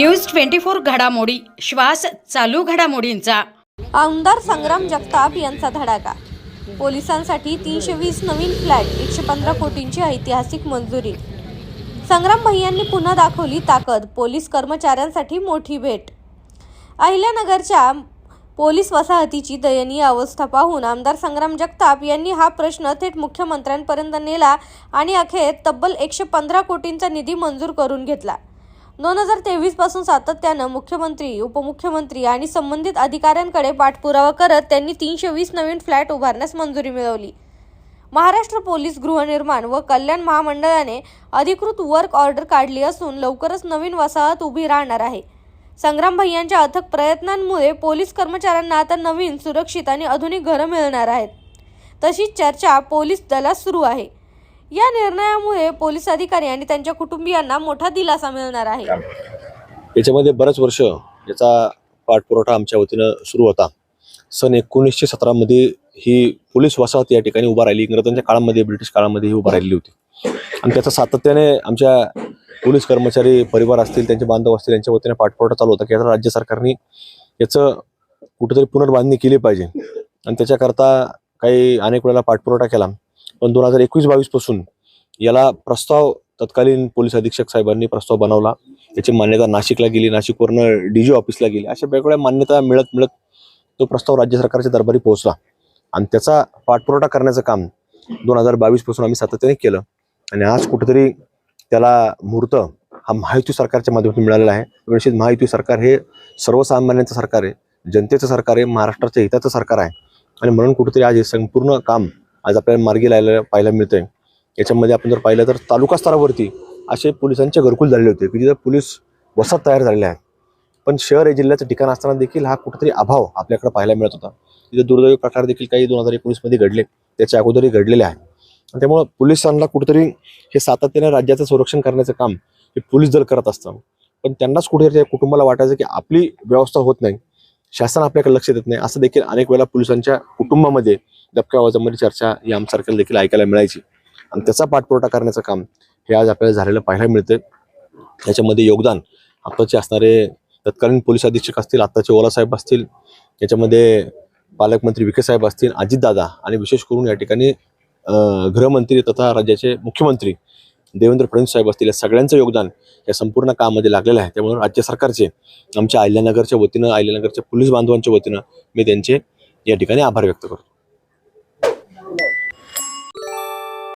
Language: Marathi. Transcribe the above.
न्यूज 24 घडामोडी, श्वास चालू घडामोडींचा। आमदार संग्राम जगताप यांचा धडाका। पोलिसांसाठी 320 नवीन फ्लॅट, 115 कोटींची ऐतिहासिक मंजुरी। संग्राम भैयांनी पुन्हा दाखवली ताकद, पोलीस कर्मचाऱ्यांसाठी मोठी भेट। अहिल्यानगरच्या पोलीस वसाहतीची दयनीय अवस्था पाहून आमदार संग्राम जगताप यांनी हा प्रश्न थेट मुख्यमंत्र्यांपर्यंत नेला आणि अखेर तब्बल 115 कोटींचा निधी मंजूर करून घेतला। 2023 पासून सातत्यानं मुख्यमंत्री, उपमुख्यमंत्री आणि संबंधित अधिकाऱ्यांकडे पाठपुरावा करत त्यांनी 320 नवीन फ्लॅट उभारण्यास मंजुरी मिळवली। महाराष्ट्र पोलीस गृहनिर्माण व कल्याण महामंडळाने अधिकृत वर्क ऑर्डर काढली असून लवकरच नवीन वसाहत उभी राहणार आहे। संग्राम भैयांच्या अथक प्रयत्नांमुळे पोलीस कर्मचाऱ्यांना आता नवीन, सुरक्षित आणि आधुनिक घरं मिळणार आहेत। तशीच चर्चा पोलीस दलात सुरू आहे। या निर्णयामुळे पोलीस अधिकारी आणि त्यांच्या कुटुंबियांना मोठा दिलासा मिळणार आहे। याच्यामध्ये बरेच वर्ष याचा पाठपुरावा आमच्या वतीनं सुरू होता। सन 1917 मध्ये ही पोलीस वसाहत या ठिकाणी उभा राहिली। इंग्रजांच्या काळामध्ये, ब्रिटिश काळामध्ये ही उभा राहिली होती आणि त्याचा सातत्याने आमच्या पोलीस कर्मचारी परिवार असतील, त्यांचे बांधव असतील, यांच्या वतीने पाठपुरावा चालू होता की आता राज्य सरकारने याचं कुठेतरी पुनर्बांधणी केली पाहिजे आणि त्याच्याकरता काही अनेक वेळेला पाठपुरावा केला। पण 2021-22 पासून याला प्रस्ताव तत्कालीन पोलीस अधीक्षक साहेबांनी प्रस्ताव बनवला। याची मान्यता नाशिकला गेली, नाशिकवरनं DG ऑफिसला गेली। अशा वेगवेगळ्या मान्यता मिळत तो प्रस्ताव राज्य सरकारच्या दरबारी पोहोचला आणि त्याचा पाठपुरावा करण्याचं काम 2022 पासून आम्ही सातत्याने केलं आणि आज कुठेतरी त्याला मुहूर्त हा महायुती सरकारच्या माध्यमातून मिळालेला आहे। निश्चित महायुती सरकार हे सर्वसामान्यांचं सरकार आहे, जनतेचं सरकार आहे, महाराष्ट्राच्या हिताचं सरकार आहे आणि म्हणून कुठेतरी आज हे संपूर्ण काम आज आपल्याला मार्गी लायला पाहायला मिळतंय। याच्यामध्ये आपण जर पाहिलं तर तालुका स्तरावरती असे पोलिसांचे घरकुल झाले होते की जिथे पोलीस वसाहत तयार झालेले आहेत, पण शहर हे जिल्ह्याचं ठिकाण असताना देखील हा कुठेतरी अभाव आपल्याकडे पाहायला मिळत होता। तिथे दुर्दैवी प्रकार देखील काही 2019 मध्ये घडले, त्याच्या अगोदरही घडलेले आहेत। त्यामुळे पोलिसांना कुठेतरी हे सातत्याने राज्याचं संरक्षण करण्याचं काम हे पोलीस दल करत असतं, पण त्यांनाच कुठेतरी कुटुंबाला वाटायचं की आपली व्यवस्था होत नाही, शासन आपल्याकडे लक्ष देत नाही, असं देखील अनेक वेळा पोलिसांच्या कुटुंबामध्ये दबक्या आवाजामध्ये चर्चा या आमच्यासारख्याला देखील ऐकायला मिळायची आणि त्याचा पाठपुरावा करण्याचं काम हे आज आपल्याला झालेलं पाहायला मिळतंय। याच्यामध्ये योगदान आताचे असणारे तत्कालीन पोलीस अधीक्षक असतील, आताचे ओला साहेब असतील, याच्यामध्ये पालकमंत्री विखे साहेब असतील, अजितदादा आणि विशेष करून या ठिकाणी गृहमंत्री तथा राज्याचे मुख्यमंत्री देवेंद्र फडणवीस साहेब असतील, या सगळ्यांचं योगदान या संपूर्ण कामामध्ये लागलेलं आहे। त्यामुळे राज्य सरकारचे, आमच्या अहिल्यानगरच्या वतीनं, अहिल्यानगरच्या पोलीस बांधवांच्या वतीनं मी त्यांचे या ठिकाणी आभार व्यक्त करतो।